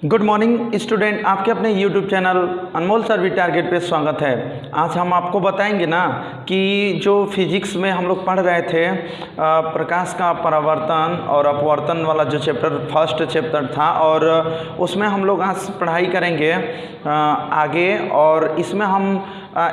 Good morning student, आपके अपने YouTube channel अनमोल सर्वी target पे स्वागत है। आज हम आपको बताएंगे ना कि जो फिजिक्स में हम लोग पढ़ रहे थे प्रकाश का परावर्तन और अपवर्तन वाला जो चैप्टर फर्स्ट चैप्टर था, और उसमें हम लोग आज पढ़ाई करेंगे आगे। और इसमें हम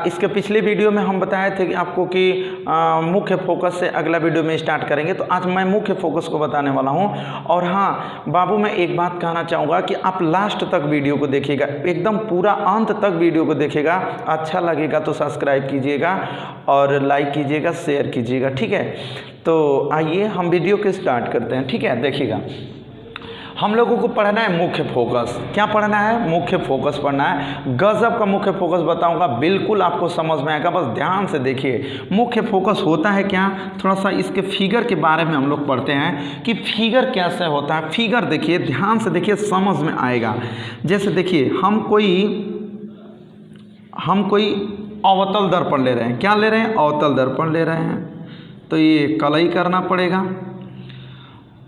इसके पिछले वीडियो में हम बताए थे कि आपको कि मुख्य फोकस से अगला वीडियो में स्टार्ट करेंगे, तो आज मैं मुख्य फोकस को बताने वाला हूं। और हाँ बाबू, मैं एक बात कहना चाहूँगा कि आप लास्ट तक वीडियो को देखिएगा, एकदम पूरा अंत तक वीडियो को देखिएगा। अच्छा लगेगा तो सब्सक्राइब कीजिएगा और लाइक कीजिएगा, शेयर कीजिएगा, ठीक है। तो आइए हम वीडियो को स्टार्ट करते हैं, ठीक है। देखिएगा, हम लोगों को पढ़ना है मुख्य फोकस। क्या पढ़ना है? मुख्य फोकस पढ़ना है। गजब का मुख्य फोकस बताऊंगा, बिल्कुल आपको समझ में आएगा, बस ध्यान से देखिए। मुख्य फोकस होता है क्या, थोड़ा सा इसके फिगर के बारे में हम लोग पढ़ते हैं कि फिगर कैसे होता है। फिगर देखिए, ध्यान से देखिए, समझ में आएगा। जैसे देखिए, हम कोई अवतल दर्पण ले रहे हैं। क्या ले रहे हैं? अवतल दर्पण ले रहे हैं। तो ये कलई करना पड़ेगा।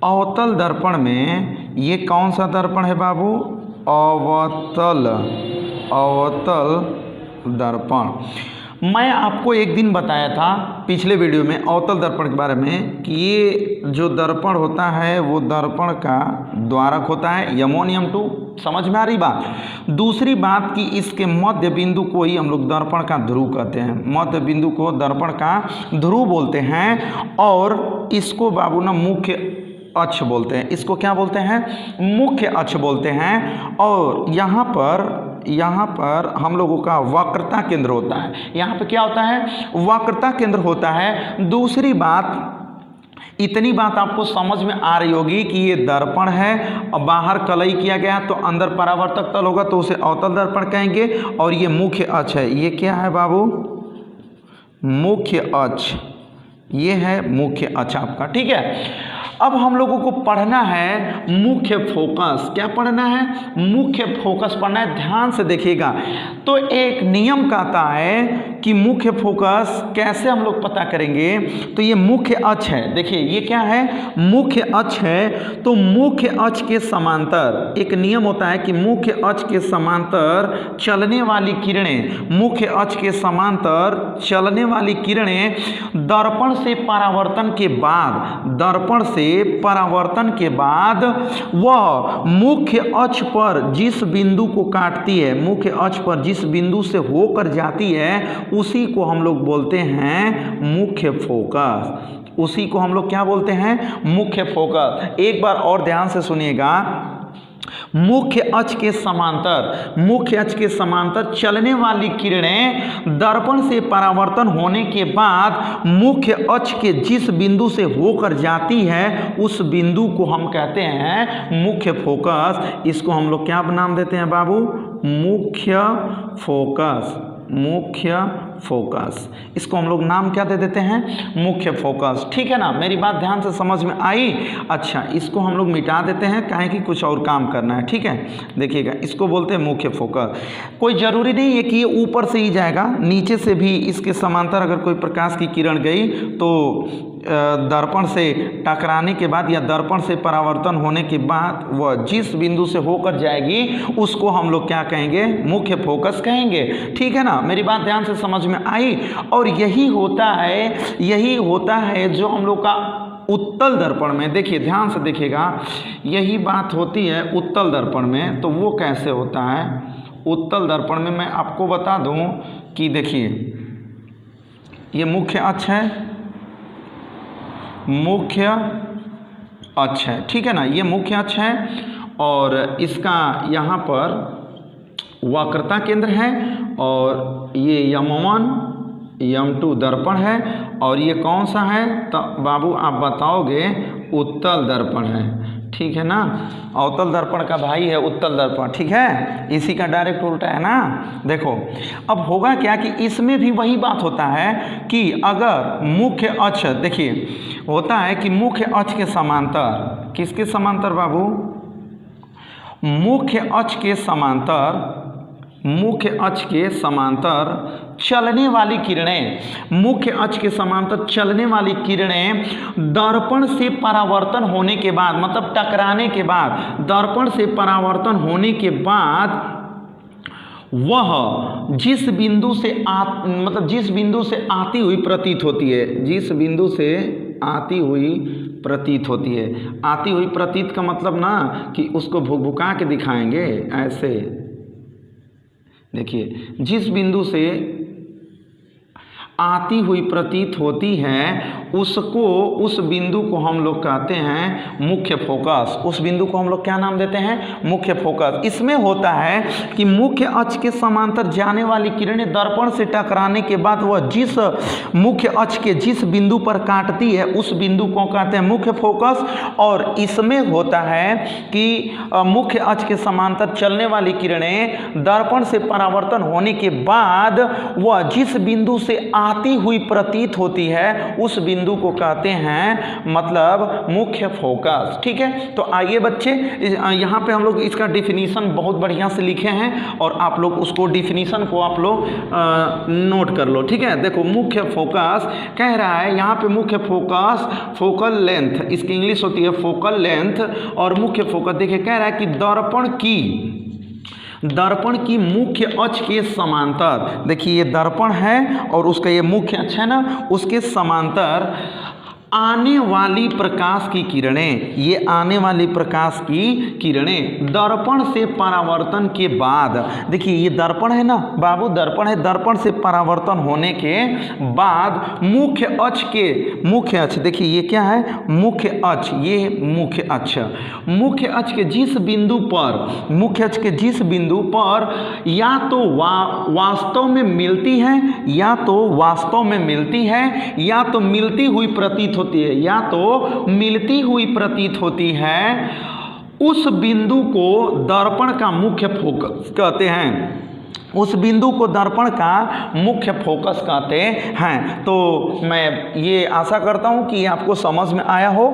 अवतल दर्पण में ये कौन सा दर्पण है बाबू? अवतल दर्पण। मैं आपको एक दिन बताया था पिछले वीडियो में अवतल दर्पण के बारे में कि ये जो दर्पण होता है वो दर्पण का द्वारक होता है, यम1 यम2। समझ में आ रही बात? दूसरी बात कि इसके मध्य बिंदु को ही हम लोग दर्पण का ध्रुव कहते हैं। मध्य बिंदु को दर्पण का ध्रुव बोलते हैं, और इसको बाबू ना मुख्य अक्ष बोलते हैं। इसको क्या बोलते हैं? मुख्य अक्ष बोलते हैं। और यहाँ पर हम लोगों का वक्रता केंद्र होता है। यहाँ पे क्या होता है? वक्रता केंद्र होता है। दूसरी बात, इतनी बात आपको समझ में आ रही होगी कि ये दर्पण है और बाहर कलई किया गया तो अंदर परावर्तक तल होगा, तो उसे अवतल दर्पण कहेंगे। और ये मुख्य अक्ष है। ये क्या है बाबू? मुख्य अक्ष। ये है मुख्य अक्ष आपका, ठीक है। अब हम लोगों को पढ़ना है मुख्य फोकस। क्या पढ़ना है? मुख्य फोकस पढ़ना है। ध्यान से देखिएगा। तो एक नियम कहता है कि मुख्य फोकस कैसे हम लोग पता करेंगे। तो ये मुख्य अक्ष है। देखिए ये क्या है? मुख्य अक्ष है। तो मुख्य अक्ष के समांतर एक नियम होता है कि मुख्य अक्ष के समांतर चलने वाली किरणें, मुख्य अक्ष के समांतर चलने वाली किरणें दर्पण से परावर्तन के बाद वह मुख्य अक्ष पर जिस बिंदु को काटती है, मुख्य अक्ष पर जिस बिंदु से होकर जाती है, उसी को हम लोग बोलते हैं मुख्य फोकस। उसी को हम लोग क्या बोलते हैं? मुख्य फोकस। एक बार और ध्यान से सुनिएगा। मुख्य अक्ष के समांतर चलने वाली किरणें दर्पण से परावर्तन होने के बाद मुख्य अक्ष के जिस बिंदु से होकर जाती है, उस बिंदु को हम कहते हैं मुख्य फोकस। इसको हम लोग क्या नाम देते हैं बाबू? मुख्य फोकस। इसको हम लोग नाम क्या दे देते हैं? मुख्य फोकस, ठीक है ना। मेरी बात ध्यान से समझ में आई? अच्छा, इसको हम लोग मिटा देते हैं, काहे कि कुछ और काम करना है, ठीक है। देखिएगा, इसको बोलते हैं मुख्य फोकस। कोई ज़रूरी नहीं है कि ये ऊपर से ही जाएगा, नीचे से भी इसके समांतर अगर कोई प्रकाश की किरण गई तो दर्पण से टकराने के बाद या दर्पण से परावर्तन होने के बाद वह जिस बिंदु से होकर जाएगी उसको हम लोग क्या कहेंगे? मुख्य फोकस कहेंगे, ठीक है ना। मेरी बात ध्यान से समझ में आई? और यही होता है जो हम लोग का उत्तल दर्पण में। देखिए ध्यान से देखिएगा, यही बात होती है उत्तल दर्पण में। तो वो कैसे होता है उत्तल दर्पण में? मैं आपको बता दूं कि देखिए, ये मुख्य अक्ष है, ठीक है ना। ये मुख्य अक्ष है और इसका यहाँ पर वक्रता केंद्र है, और ये यम1 यम2 दर्पण है। और ये कौन सा है? तो बाबू आप बताओगे, उत्तल दर्पण है, ठीक है ना। अवतल दर्पण का भाई है उत्तल दर्पण, ठीक है। इसी का डायरेक्ट उल्टा है ना। देखो अब होगा क्या कि इसमें भी वही बात होता है कि अगर मुख्य अक्ष, देखिए होता है कि मुख्य अक्ष के समांतर, किसके समांतर बाबू? मुख्य अक्ष के समांतर चलने वाली किरणें, मुख्य अक्ष के समांतर चलने वाली किरणें दर्पण से परावर्तन होने के बाद, मतलब टकराने के बाद, दर्पण से परावर्तन होने के बाद वह जिस बिंदु से मतलब जिस बिंदु से आती हुई प्रतीत होती है, जिस बिंदु से आती हुई प्रतीत होती है, आती हुई प्रतीत का मतलब ना कि उसको भुकभुका के दिखाएंगे ऐसे, देखिए जिस बिंदु से आती हुई प्रतीत होती है उसको, उस बिंदु को हम लोग कहते हैं मुख्य फोकस। उस बिंदु को हम लोग क्या नाम देते हैं? मुख्य फोकस। इसमें होता है कि मुख्य अक्ष के समांतर जाने वाली किरणें दर्पण से टकराने के बाद वह जिस मुख्य अक्ष के जिस बिंदु पर काटती है उस बिंदु को कहते हैं मुख्य फोकस। और इसमें होता है कि मुख्य अक्ष के समांतर चलने वाली किरणें दर्पण से परावर्तन होने के बाद वह जिस बिंदु से आती हुई प्रतीत होती है उस बिंदु को कहते हैं मतलब मुख्य फोकस। ठीक है, तो आइए बच्चे, यहाँ पे हम लोग इसका डिफिनीशन बहुत बढ़िया से लिखे हैं और आप लोग उसको डिफिनीशन को आप लोग नोट कर लो। ठीक है, देखो मुख्य फोकस कह रहा है यहाँ पे, मुख्य फोकस फोकल लेंथ, इसकी इंग्लिश होती है फोकल लेंथ। और मुख्य फोकस देखिए कह रहा है कि दर्पण की मुख्य अक्ष के समांतर, देखिए ये दर्पण है और उसका ये मुख्य अक्ष है ना, उसके समांतर आने वाली प्रकाश की किरणें, ये आने वाली प्रकाश की किरणें दर्पण से परावर्तन के बाद, देखिए ये दर्पण है ना बाबू, दर्पण है, दर्पण से परावर्तन होने के बाद मुख्य अक्ष के, मुख्य अक्ष देखिए ये क्या है? मुख्य अक्ष, ये मुख्य अक्ष, मुख्य अक्ष के जिस बिंदु पर, मुख्य अक्ष के जिस बिंदु पर या तो वास्तव में मिलती है, या तो वास्तव में मिलती है, या तो मिलती हुई प्रतीत होती है, या तो मिलती हुई प्रतीत होती है, उस बिंदु को दर्पण का मुख्य फोकस कहते हैं। उस बिंदु को दर्पण का मुख्य फोकस कहते हैं। तो मैं ये आशा करता हूँ कि आपको समझ में आया हो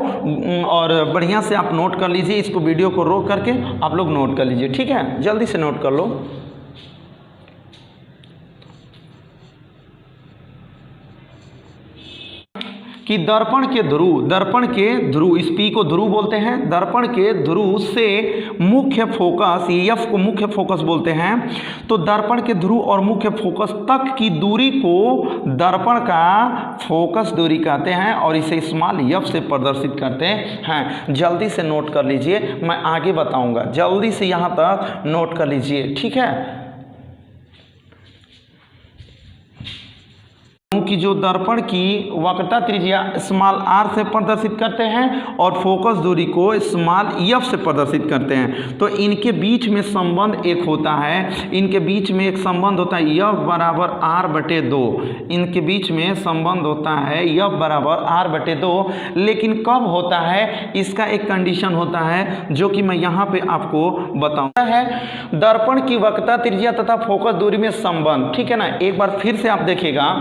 और बढ़िया से आप नोट कर लीजिए, इसको वीडियो को रोक करके आप लोग नोट कर लीजिए। ठीक है, जल्दी से नोट कर लो। कि दर्पण के ध्रुव, इस पी को ध्रुव बोलते हैं, दर्पण के ध्रुव से मुख्य फोकस, एफ को मुख्य फोकस बोलते हैं। तो दर्पण के ध्रुव और मुख्य फोकस तक की दूरी को दर्पण का फोकस दूरी कहते हैं और इसे स्मॉल एफ से प्रदर्शित करते हैं। जल्दी से नोट कर लीजिए, मैं आगे बताऊंगा, जल्दी से यहाँ तक नोट कर लीजिए। ठीक है, कि जो दर्पण की वक्रता त्रिज्या स्मॉल आर से प्रदर्शित करते हैं और फोकस दूरी को स्मॉल एफ से प्रदर्शित करते हैं। तो इनके बीच में संबंध एक होता है, इनके बीच में एक संबंध होता है एफ बराबर आर बटे 2, इनके बीच में संबंध होता है एफ बराबर आर बटे 2। लेकिन कब होता है, इसका एक कंडीशन होता है जो कि मैं यहाँ पे आपको बताऊँगा है, दर्पण की वक्रता त्रिज्या तथा फोकस दूरी में संबंध। ठीक है ना, एक बार फिर से आप देखिएगा,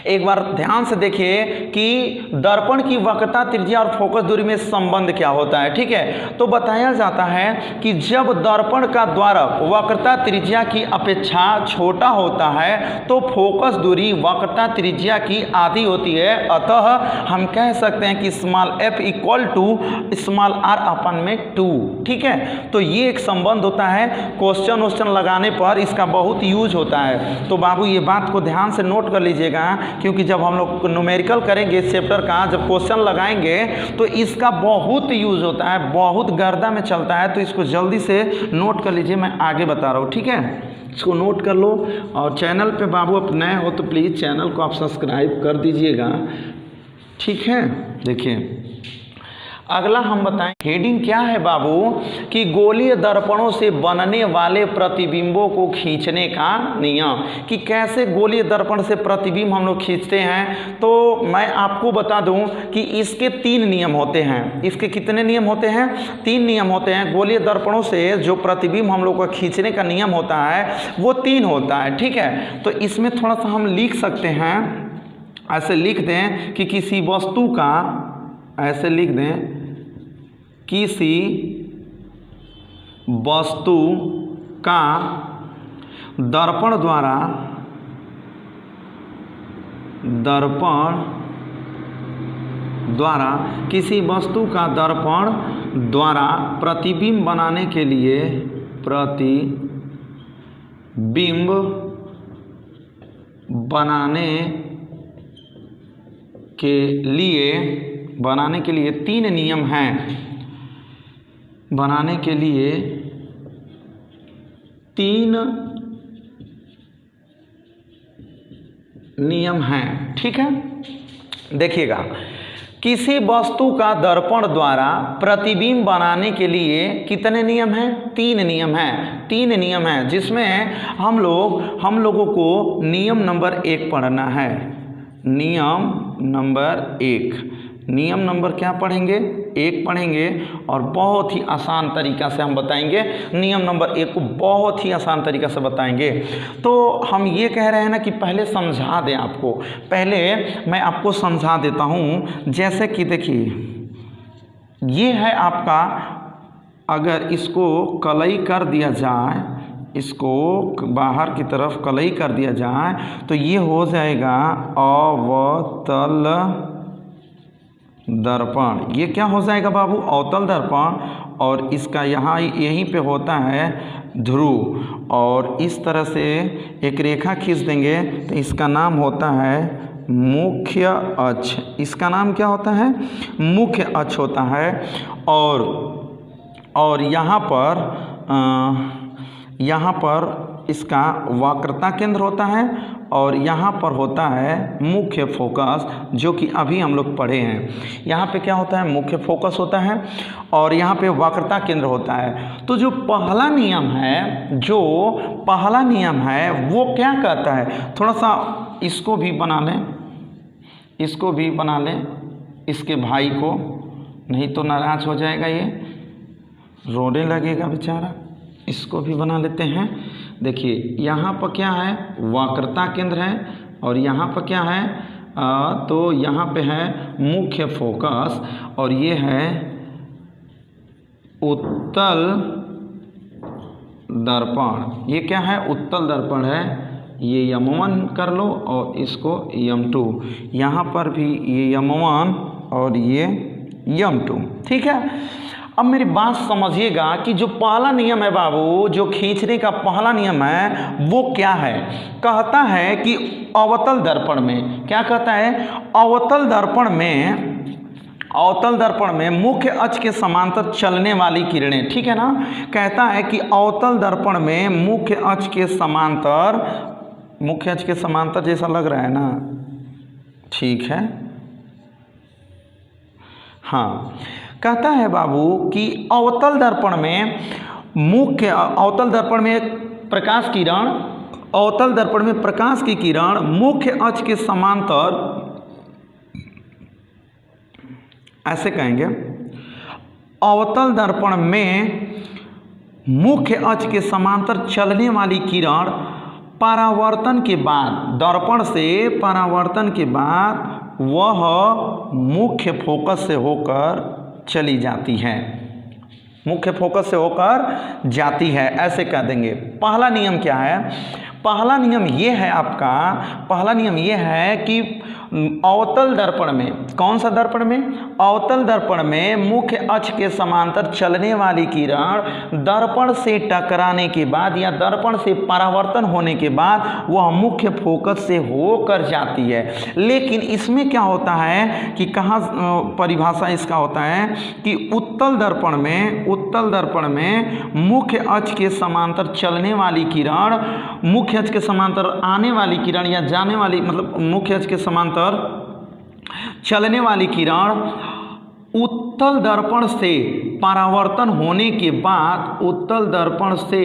एक बार ध्यान से देखिए कि दर्पण की वक्रता त्रिज्या और फोकस दूरी में संबंध क्या होता है। ठीक है, तो बताया जाता है कि जब दर्पण का द्वारक वक्रता त्रिज्या की अपेक्षा छोटा होता है तो फोकस दूरी वक्रता त्रिज्या की आधी होती है। अतः हम कह सकते हैं कि small F equal to small R upon में 2। ठीक है, तो ये एक संबंध होता है, क्वेश्चन लगाने पर इसका बहुत यूज होता है। तो बाबू ये बात को ध्यान से नोट कर लीजिएगा, क्योंकि जब हम लोग न्यूमेरिकल करेंगे इस चैप्टर का, जब क्वेश्चन लगाएंगे तो इसका बहुत यूज होता है, बहुत गर्दा में चलता है। तो इसको जल्दी से नोट कर लीजिए, मैं आगे बता रहा हूँ। ठीक है, इसको नोट कर लो। और चैनल पे बाबू आप नए हो तो प्लीज़ चैनल को आप सब्सक्राइब कर दीजिएगा। ठीक है, देखिए अगला हम बताएं, हेडिंग क्या है बाबू, कि गोलीय दर्पणों से बनने वाले प्रतिबिंबों को खींचने का नियम, कि कैसे गोलीय दर्पण से प्रतिबिंब हम लोग खींचते हैं। तो मैं आपको बता दूं कि इसके 3 नियम होते हैं। इसके कितने नियम होते हैं? 3 नियम होते हैं। गोलीय दर्पणों से जो प्रतिबिंब हम लोग को खींचने का नियम होता है वो 3 होता है। ठीक है, तो इसमें थोड़ा सा हम लिख सकते हैं, ऐसे लिख दें कि किसी वस्तु का, ऐसे लिख दें किसी वस्तु का दर्पण द्वारा दर्पण द्वारा, किसी वस्तु का दर्पण द्वारा प्रतिबिंब बनाने के लिए, प्रतिबिंब बनाने के लिए 3 नियम हैं। बनाने के लिए 3 नियम हैं। ठीक है, देखिएगा, किसी वस्तु का दर्पण द्वारा प्रतिबिंब बनाने के लिए कितने नियम हैं? 3 नियम हैं। 3 नियम हैं, जिसमें हम लोगों को नियम नंबर 1 पढ़ना है। नियम नंबर क्या पढ़ेंगे? 1 पढ़ेंगे, और बहुत ही आसान तरीका से हम बताएंगे। नियम नंबर 1 को बहुत ही आसान तरीका से बताएंगे। तो हम ये कह रहे हैं ना कि पहले समझा दें आपको। पहले मैं आपको समझा देता हूँ। जैसे कि देखिए, ये है आपका, अगर इसको कलई कर दिया जाए, इसको बाहर की तरफ कलई कर दिया जाए, तो ये हो जाएगा अवतल दर्पण। ये क्या हो जाएगा बाबू? अवतल दर्पण। और इसका यहाँ यहीं पे होता है ध्रुव, और इस तरह से एक रेखा खींच देंगे तो इसका नाम होता है मुख्य अक्ष। इसका नाम क्या होता है? मुख्य अक्ष होता है। और यहाँ पर इसका वक्रता केंद्र होता है, और यहाँ पर होता है मुख्य फोकस, जो कि अभी हम लोग पढ़े हैं। यहाँ पे क्या होता है? मुख्य फोकस होता है, और यहाँ पे वक्रता केंद्र होता है। तो जो पहला नियम है वो क्या कहता है? थोड़ा सा इसको भी बना लें, इसके भाई को, नहीं तो नाराज हो जाएगा, ये रोने लगेगा बेचारा। इसको भी बना लेते हैं। देखिए, यहाँ पर क्या है? वक्रता केंद्र है, और यहाँ पर क्या है? तो यहाँ पे है मुख्य फोकस, और ये है उत्तल दर्पण। ये क्या है? उत्तल दर्पण है। ये M1 कर लो, और इसको M2। यहाँ पर भी ये M1 और ये M2। ठीक है, अब मेरी बात समझिएगा कि जो पहला नियम है बाबू, जो खींचने का पहला नियम है, वो क्या है? कहता है कि अवतल दर्पण में, क्या कहता है? अवतल दर्पण में मुख्य अक्ष के समांतर चलने वाली किरणें। ठीक है ना? कहता है कि अवतल दर्पण में मुख्य अक्ष के समांतर जैसा लग रहा है ना? ठीक है, हाँ। कहता है बाबू कि अवतल दर्पण में प्रकाश की किरण मुख्य अक्ष के समांतर, ऐसे कहेंगे, अवतल दर्पण में मुख्य अक्ष के समांतर चलने वाली किरण परावर्तन के बाद, दर्पण से परावर्तन के बाद वह मुख्य फोकस से होकर चली जाती है, मुख्य फोकस से होकर जाती है, ऐसे कह देंगे। पहला नियम क्या है? पहला नियम ये है आपका, पहला नियम ये है कि अवतल दर्पण में, कौन सा दर्पण में? अवतल दर्पण में मुख्य अक्ष के समांतर चलने वाली किरण दर्पण से टकराने के बाद या दर्पण से परावर्तन होने के बाद वह मुख्य फोकस से होकर जाती है। लेकिन इसमें क्या होता है कि कहाँ परिभाषा इसका होता है कि उत्तल दर्पण में मुख्य अक्ष के समांतर चलने वाली किरण, मुख्य अक्ष के समांतर आने वाली किरण या जाने वाली, मतलब मुख्य अक्ष के समांतर चलने वाली किरण उत्तल दर्पण से परावर्तन होने के बाद, उत्तल दर्पण से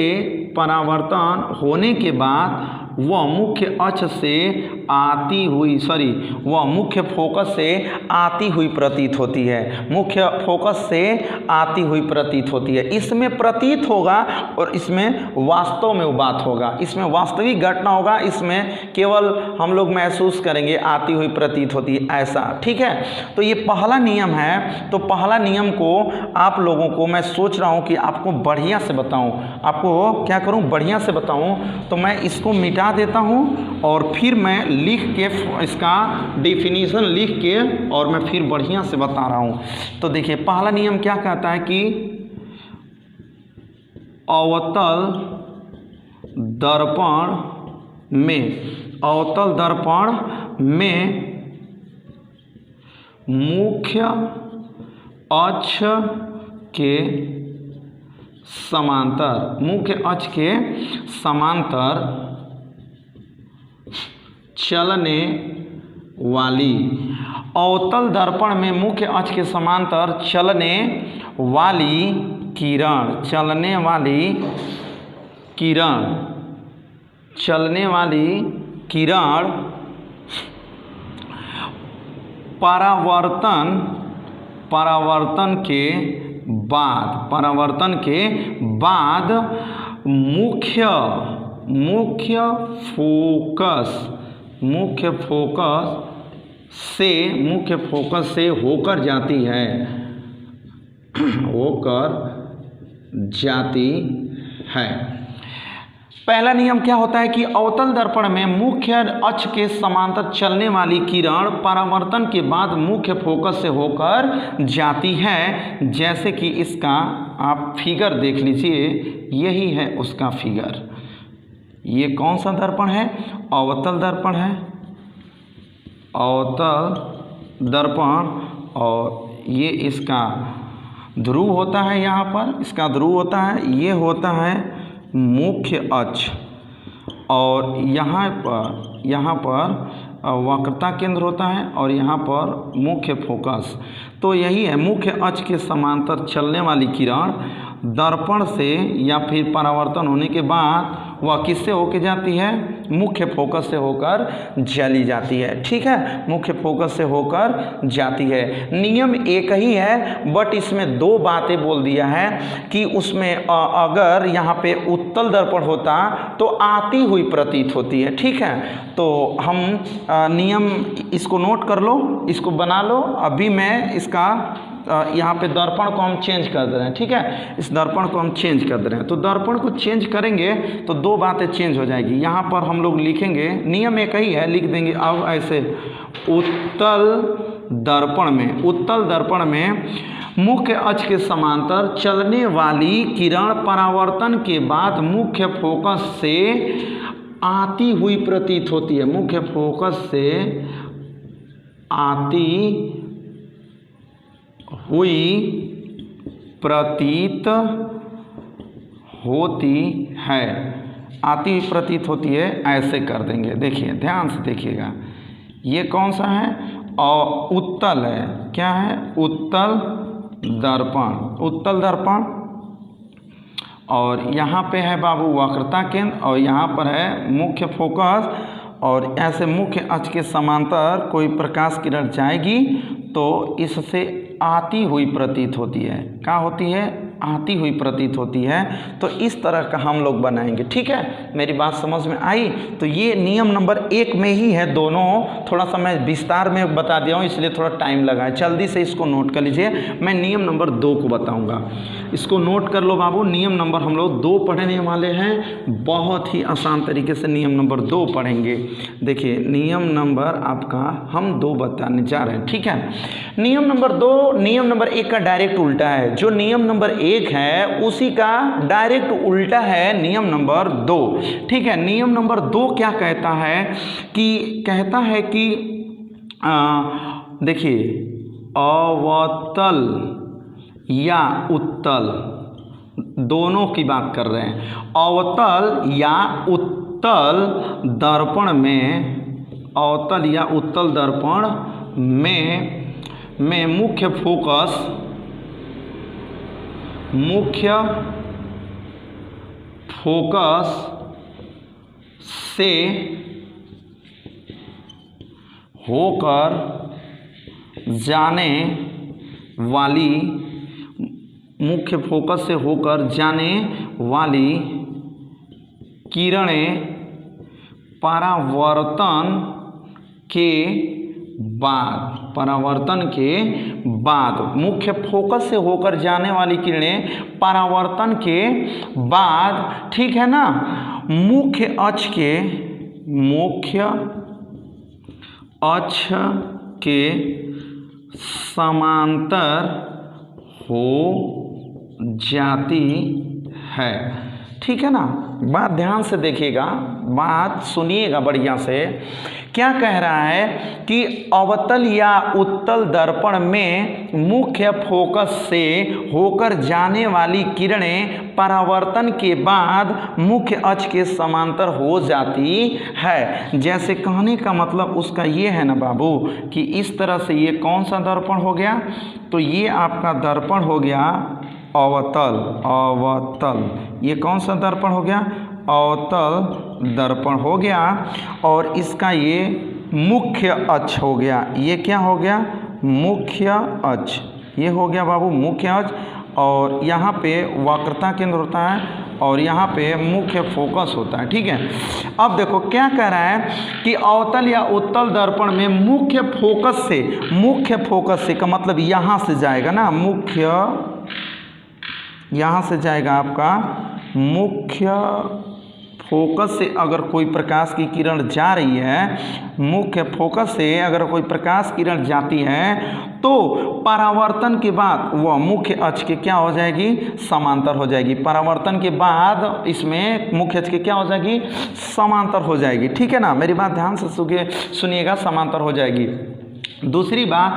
परावर्तन होने के बाद वह मुख्य अक्ष से आती हुई, वह मुख्य फोकस से आती हुई प्रतीत होती है, मुख्य फोकस से आती हुई प्रतीत होती है। इसमें प्रतीत होगा और इसमें वास्तव में वो बात होगा, इसमें वास्तविक घटना होगा, इसमें केवल हम लोग महसूस करेंगे आती हुई प्रतीत होती है, ऐसा। ठीक है, तो ये पहला नियम है। तो पहला नियम को आप लोगों को मैं सोच रहा हूँ कि आपको बढ़िया से बताऊँ, आपको क्या करूँ, बढ़िया से बताऊँ। तो मैं इसको मिटा देता हूँ और फिर मैं लिख के इसका डिफिनीशन लिख के और मैं फिर बढ़िया से बता रहा हूँ। तो देखिए पहला नियम क्या कहता है कि अवतल दर्पण में मुख्य अक्ष के समांतर चलने वाली, अवतल दर्पण में मुख्य अक्ष के समांतर चलने वाली किरण परावर्तन के बाद मुख्य फोकस से होकर जाती है। पहला नियम क्या होता है कि अवतल दर्पण में मुख्य अक्ष के समांतर चलने वाली किरण परावर्तन के बाद मुख्य फोकस से होकर जाती है। जैसे कि इसका आप फिगर देख लीजिए, यही है उसका फिगर। ये कौन सा दर्पण है? अवतल दर्पण है, अवतल दर्पण। और ये इसका ध्रुव होता है, यहाँ पर इसका ध्रुव होता है, ये होता है मुख्य अक्ष। और यहाँ पर वक्रता केंद्र होता है और यहाँ पर मुख्य फोकस। तो यही है, मुख्य अक्ष के समांतर चलने वाली किरण दर्पण से या फिर परावर्तन होने के बाद वह किससे होकर जाती है? मुख्य फोकस से होकर चली जाती है। ठीक है, मुख्य फोकस से होकर जाती है। नियम एक ही है, बट इसमें दो बातें बोल दिया है कि उसमें अगर यहाँ पे उत्तल दर्पण होता तो आती हुई प्रतीत होती है। ठीक है, तो हम नियम इसको नोट कर लो, इसको बना लो। अभी मैं इसका यहाँ पे दर्पण को हम चेंज कर दे रहे हैं। ठीक है, इस दर्पण को हम चेंज कर दे रहे हैं। तो दर्पण को चेंज करेंगे तो दो बातें चेंज हो जाएगी। यहाँ पर हम लोग लिखेंगे, नियम एक ही है, लिख देंगे अब ऐसे, उत्तल दर्पण में मुख्य अक्ष के समांतर चलने वाली किरण परावर्तन के बाद मुख्य फोकस से आती हुई प्रतीत होती है। मुख्य फोकस से आती हुई प्रतीत होती है, ऐसे कर देंगे। देखिए ध्यान से देखिएगा, ये कौन सा है? और उत्तल है। क्या है? उत्तल दर्पण। और यहाँ पे है बाबू वक्रता केंद्र और यहाँ पर है मुख्य फोकस। और ऐसे मुख्य अक्ष के समांतर कोई प्रकाश किरण जाएगी तो इससे आती हुई प्रतीत होती है। क्या होती है? आती हुई प्रतीत होती है। तो इस तरह का हम लोग बनाएंगे। ठीक है, मेरी बात समझ में आई? तो ये नियम नंबर 1 में ही है दोनों। थोड़ा सा मैं विस्तार में बता दिया हूँ, इसलिए थोड़ा टाइम लगा है। जल्दी से इसको नोट कर लीजिए। मैं नियम नंबर 2 को बताऊँगा, इसको नोट कर लो बाबू। नियम नंबर हम लोग 2 पढ़ने वाले हैं। बहुत ही आसान तरीके से नियम नंबर 2 पढ़ेंगे। देखिए नियम नंबर आपका हम 2 बताने जा रहे हैं। ठीक है, नियम नंबर 2 नियम नंबर 1 का डायरेक्ट उल्टा है। जो नियम नंबर 1 है उसी का डायरेक्ट उल्टा है नियम नंबर 2। ठीक है, नियम नंबर 2 क्या कहता है कि देखिए अवतल या उत्तल दोनों की बात कर रहे हैं। अवतल या उत्तल दर्पण में मुख्य फोकस से होकर जाने वाली किरणें परावर्तन के बाद मुख्य फोकस से होकर जाने वाली किरणें परावर्तन के बाद, ठीक है ना, मुख्य अक्ष के समांतर हो जाती है। ठीक है ना, बात ध्यान से देखिएगा, बात सुनिएगा बढ़िया से। क्या कह रहा है कि अवतल या उत्तल दर्पण में मुख्य फोकस से होकर जाने वाली किरणें परावर्तन के बाद मुख्य अक्ष के समांतर हो जाती है। जैसे कहने का मतलब उसका ये है ना बाबू कि इस तरह से ये कौन सा दर्पण हो गया, तो ये आपका दर्पण हो गया अवतल। अवतल ये कौन सा दर्पण हो गया, अवतल दर्पण हो गया। और इसका ये मुख्य अक्ष हो गया, ये क्या हो गया, मुख्य अक्ष, ये हो गया बाबू मुख्य अक्ष। और यहाँ पे वक्रता केंद्र होता है और यहाँ पे मुख्य फोकस होता है। ठीक है, अब देखो क्या कह रहा है कि अवतल या उत्तल दर्पण में मुख्य फोकस से का मतलब यहाँ से जाएगा ना, मुख्य, यहाँ से जाएगा आपका मुख्य फोकस से अगर कोई प्रकाश की किरण जा रही है, मुख्य फोकस से अगर कोई प्रकाश किरण जाती है तो परावर्तन के बाद वह मुख्य अक्ष के क्या हो जाएगी, समांतर हो जाएगी। परावर्तन के बाद इसमें मुख्य अक्ष के क्या हो जाएगी, समांतर हो जाएगी। ठीक है ना, मेरी बात ध्यान से सुनिएगा, समांतर हो जाएगी। दूसरी बात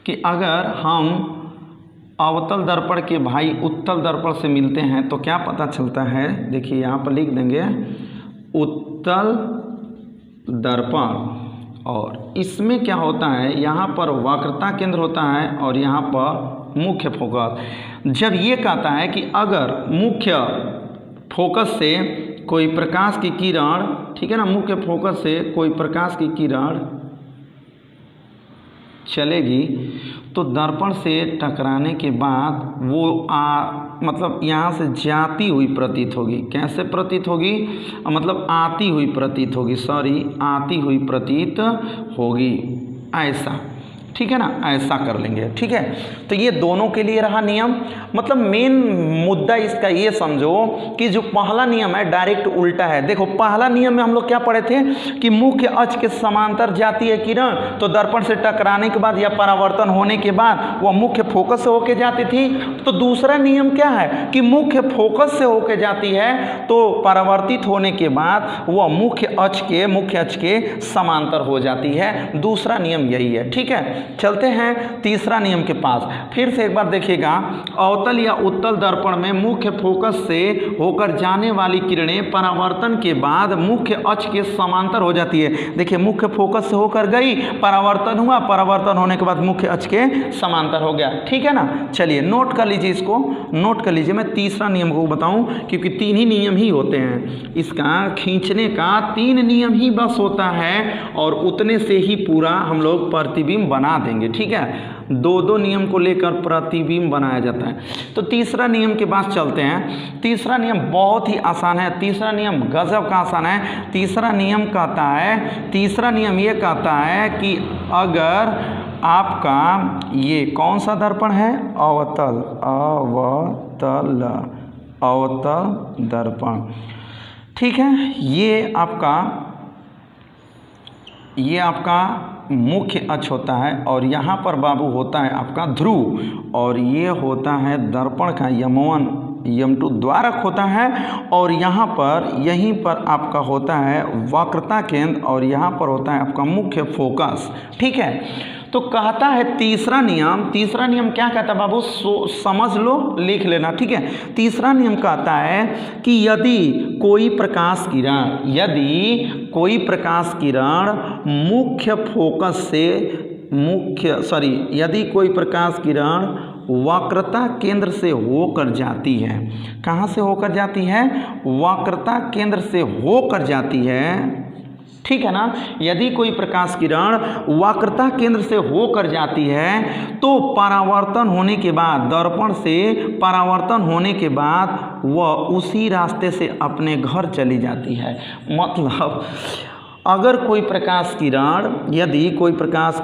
कि अगर हम अवतल दर्पण के भाई उत्तल दर्पण से मिलते हैं तो क्या पता चलता है, देखिए यहाँ पर लिख देंगे उत्तल दर्पण। और इसमें क्या होता है, यहाँ पर वक्रता केंद्र होता है और यहाँ पर मुख्य फोकस। जब ये कहता है कि अगर मुख्य फोकस से कोई प्रकाश की किरण, ठीक है ना, मुख्य फोकस से कोई प्रकाश की किरण चलेगी तो दर्पण से टकराने के बाद वो मतलब यहाँ से जाती हुई प्रतीत होगी। कैसे प्रतीत होगी, मतलब आती हुई प्रतीत होगी, आती हुई प्रतीत होगी, ऐसा। ठीक है ना, ऐसा कर लेंगे। ठीक है, तो ये दोनों के लिए रहा नियम। मतलब मेन मुद्दा इसका ये समझो कि जो पहला नियम है डायरेक्ट उल्टा है। देखो पहला नियम में हम लोग क्या पढ़े थे कि मुख्य अक्ष के समांतर जाती है किरण तो दर्पण से टकराने के बाद या परावर्तन होने के बाद वह मुख्य फोकस से होके जाती थी। तो दूसरा नियम क्या है कि मुख्य फोकस से होके जाती है तो परावर्तित होने के बाद वह मुख्य अक्ष के समांतर हो जाती है। दूसरा नियम यही है। ठीक है, चलते हैं तीसरा नियम के पास। फिर से एक बार देखिएगा, अवतल या उत्तल दर्पण में मुख्य फोकस से होकर जाने वाली किरणें परावर्तन के बाद मुख्य अक्ष के समांतर हो जाती है। देखिए मुख्य फोकस से होकर गई, परावर्तन हुआ, परावर्तन होने के बाद मुख्य अक्ष के समांतर हो गया। ठीक है ना, चलिए नोट कर लीजिए, इसको नोट कर लीजिए। मैं तीसरा नियम को बताऊं क्योंकि तीन ही नियम ही होते हैं, इसका खींचने का 3 नियम ही बस होता है और उतने से ही पूरा हम लोग प्रतिबिंब बना देंगे। ठीक है, 2 नियम को लेकर प्रतिबिंब बनाया जाता है। तो तीसरा नियम के पास चलते हैं। तीसरा नियम बहुत ही आसान है, तीसरा नियम गजब का आसान है। तीसरा नियम कहता है, तीसरा नियम ये कहता है कि अगर आपका ये कौन सा दर्पण है, अवतल दर्पण। ठीक है, ये आपका मुख्य अक्ष होता है और यहाँ पर बाबू होता है आपका ध्रुव और ये होता है दर्पण का यम1 यम2 द्वारक होता है और यहाँ पर यहीं पर आपका होता है वक्रता केंद्र और यहाँ पर होता है आपका मुख्य फोकस। ठीक है, तो कहता है तीसरा नियम क्या कहता है बाबू, समझ लो, लिख लेना। ठीक है, तीसरा नियम कहता है कि यदि कोई प्रकाश किरण मुख्य फोकस से यदि कोई प्रकाश किरण वक्रता केंद्र से होकर जाती है, कहाँ से होकर जाती है, वक्रता केंद्र से होकर जाती है। ठीक है ना, यदि कोई प्रकाश किरण वक्रता केंद्र से होकर जाती है तो परावर्तन होने के बाद, दर्पण से परावर्तन होने के बाद वह उसी रास्ते से अपने घर चली जाती है। मतलब अगर कोई प्रकाश किरण यदि कोई प्रकाश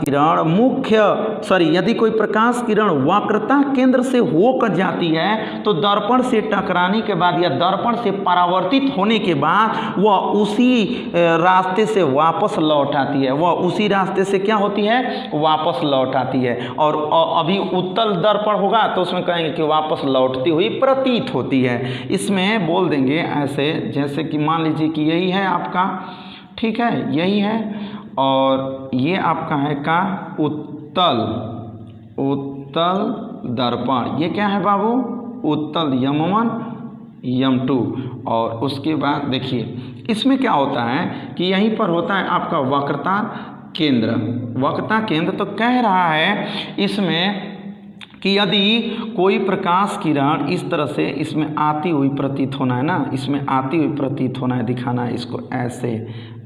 किरण वक्रता केंद्र से होकर जाती है तो दर्पण से टकराने के बाद या दर्पण से परावर्तित होने के बाद वह उसी रास्ते से वापस लौट आती है, वह उसी रास्ते से क्या होती है, वापस लौट आती है। और अभी उत्तल दर्पण होगा तो उसमें कहेंगे कि वापस लौटती हुई प्रतीत होती है। इसमें बोल देंगे ऐसे, जैसे कि मान लीजिए कि यही है आपका, ठीक है, यही है और ये आपका है का उत्तल दर्पण। ये क्या है बाबू, उत्तल यम1 यम2। और उसके बाद देखिए इसमें क्या होता है कि यहीं पर होता है आपका वक्रता केंद्र। तो कह रहा है इसमें कि यदि कोई प्रकाश किरण इस तरह से इसमें आती हुई प्रतीत होना है ना, इसमें आती हुई प्रतीत होना है, दिखाना है इसको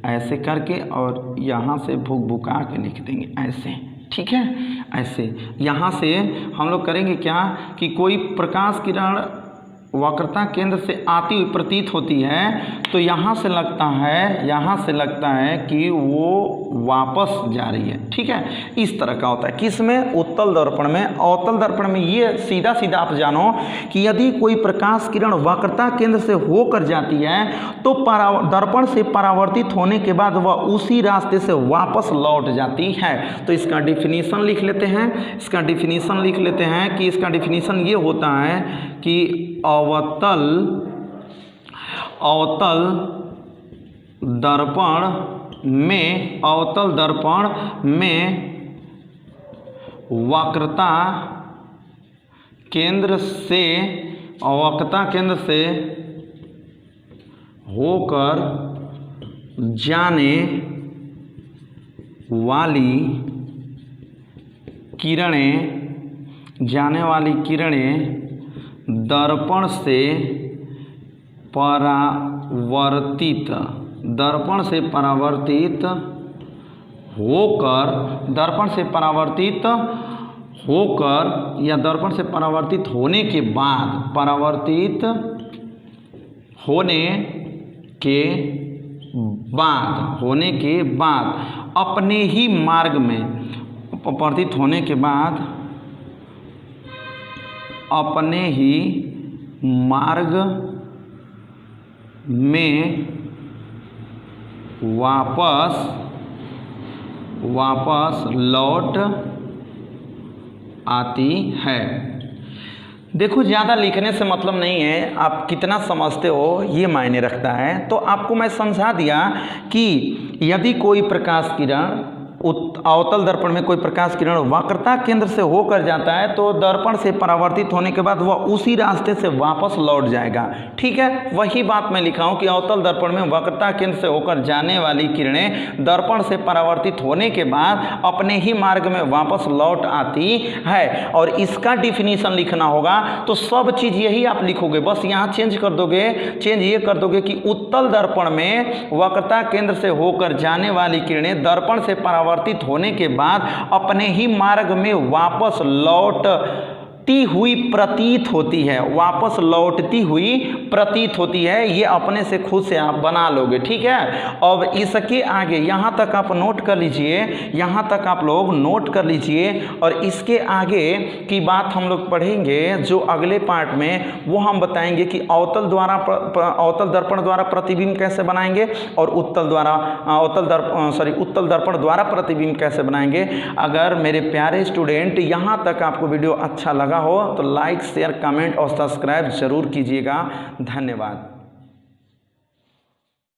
ऐसे करके और यहाँ से भुका के लिख देंगे ऐसे, ठीक है, ऐसे। यहाँ से हम लोग करेंगे क्या कि कोई प्रकाश किरण वक्रता केंद्र से आती हुई प्रतीत होती है तो यहाँ से लगता है कि वो वापस जा रही है, ठीक है। इस तरह का होता है किसमें, उत्तल दर्पण में। अवतल दर्पण में ये सीधा आप जानो कि यदि कोई प्रकाश किरण वक्रता केंद्र से होकर जाती है तो दर्पण से परावर्तित होने के बाद वह उसी रास्ते से वापस लौट जाती है। तो इसका डिफिनीशन लिख लेते हैं, कि इसका डिफिनीशन ये होता है कि अवतल दर्पण में वक्रता केंद्र से होकर जाने वाली किरणें दर्पण से परावर्तित होकर या दर्पण से परावर्तित होने के बाद अपने ही मार्ग में परावर्तित होने के बाद अपने ही मार्ग में वापस लौट आती है। देखो ज़्यादा लिखने से मतलब नहीं है, आप कितना समझते हो ये मायने रखता है। तो आपको मैं समझा दिया कि यदि कोई प्रकाश किरण अवतल दर्पण में कोई प्रकाश किरण वक्रता केंद्र से होकर जाता है तो दर्पण से परावर्तित होने के बाद वह उसी रास्ते से वापस लौट जाएगा, ठीक है। वही बात मैं लिखा हूँ कि अवतल दर्पण में वक्रता केंद्र से होकर जाने वाली किरणें दर्पण से परावर्तित होने के बाद अपने ही मार्ग में वापस लौट आती है। और इसका डिफिनीशन लिखना होगा तो सब चीज़ यही आप लिखोगे, बस यहाँ चेंज ये कर दोगे कि उत्तल दर्पण में वक्रता केंद्र से होकर जाने वाली किरणें दर्पण से परावर्तित होने के बाद अपने ही मार्ग में वापस लौटती हुई प्रतीत होती है। ये अपने से खुद से आप बना लोगे, ठीक है। अब इसके आगे यहाँ तक आप नोट कर लीजिए, और इसके आगे की बात हम लोग पढ़ेंगे जो अगले पार्ट में, वो हम बताएंगे कि अवतल दर्पण द्वारा प्रतिबिंब कैसे बनाएंगे और उत्तल दर्पण द्वारा प्रतिबिंब कैसे बनाएंगे। अगर मेरे प्यारे स्टूडेंट यहाँ तक आपको वीडियो अच्छा लगा हो तो लाइक, शेयर, कमेंट और सब्सक्राइब जरूर कीजिएगा। धन्यवाद।